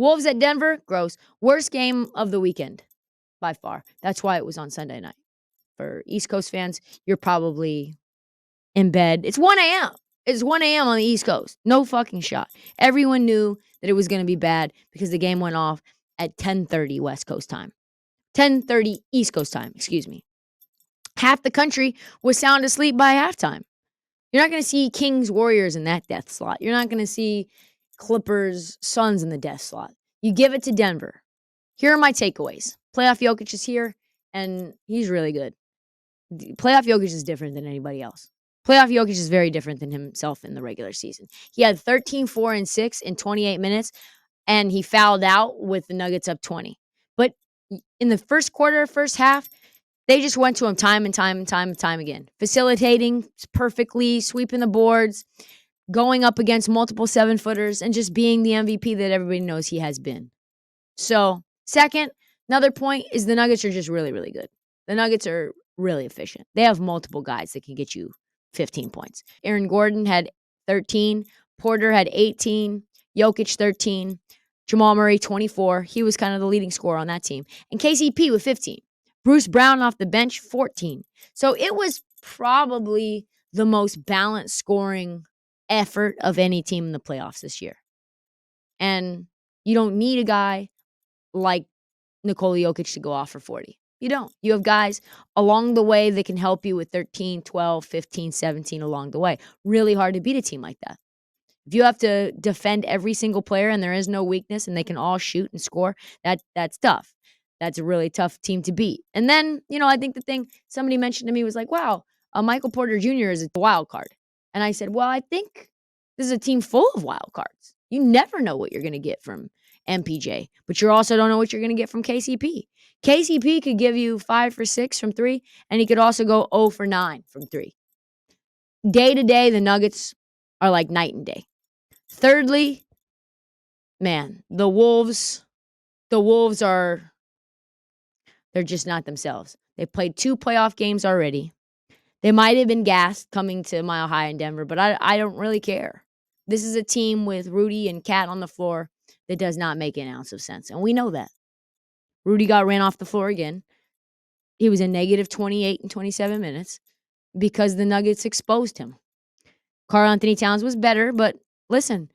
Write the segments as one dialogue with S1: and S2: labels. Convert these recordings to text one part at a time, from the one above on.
S1: Wolves at Denver, gross. Worst game of the weekend by far. That's why it was on Sunday night. For East Coast fans, you're probably in bed. It's 1 a.m. It's 1 a.m. on the East Coast. No fucking shot. Everyone knew that it was going to be bad because the game went off at 10:30 West Coast time. 10:30 East Coast time, excuse me. Half the country was sound asleep by halftime. You're not going to see Kings Warriors in that death slot. You're not going to see Clippers Suns in the death slot. You give it to Denver. Here are my takeaways. Playoff Jokic is here, and he's really good. Playoff Jokic is different than anybody else. Playoff Jokic is very different than himself in the regular season. He had 13, 4, and 6 in 28 minutes, and he fouled out with the Nuggets up 20. But in the first quarter, first half, they just went to him time and time and time and time again. Facilitating perfectly, sweeping the boards, going up against multiple 7-footers, and just being the MVP that everybody knows he has been. So, second, another point is the Nuggets are just really, really good. The Nuggets are really efficient. They have multiple guys that can get you 15 points. Aaron Gordon had 13. Porter had 18. Jokic 13. Jamal Murray 24. He was kind of the leading scorer on that team. And KCP with 15. Bruce Brown off the bench 14. So it was probably the most balanced scoring effort of any team in the playoffs this year. And you don't need a guy like Nikola Jokic to go off for 40. You don't. You have guys along the way that can help you with 13, 12, 15, 17 along the way. Really hard to beat a team like that. If you have to defend every single player and there is no weakness and they can all shoot and score, that's tough. That's a really tough team to beat. And then, I think the thing somebody mentioned to me was like, wow, Michael Porter Jr. is a wild card. And I said, well, I think this is a team full of wild cards. You never know what you're going to get from MPJ, but you also don't know what you're going to get from KCP. KCP could give you 5 for 6 from 3, and he could also go 0 for 9 from 3. Day to day, the Nuggets are like night and day. Thirdly, man, the Wolves are, they're just not themselves. They've played 2 playoff games already. They might have been gassed coming to Mile High in Denver, but I don't really care. This is a team with Rudy and Cat on the floor that does not make an ounce of sense, and we know that. Rudy got ran off the floor again. He was a negative 28 in 27 minutes because the Nuggets exposed him. Karl-Anthony Towns was better, but listen,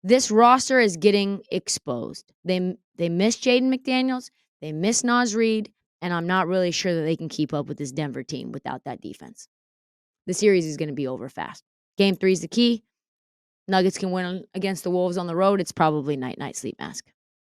S1: this roster is getting exposed. They miss Jaden McDaniels. They miss Naz Reid, and I'm not really sure that they can keep up with this Denver team without that defense. The series is going to be over fast. Game 3 is the key. Nuggets can win against the Wolves on the road. It's probably night-night sleep mask.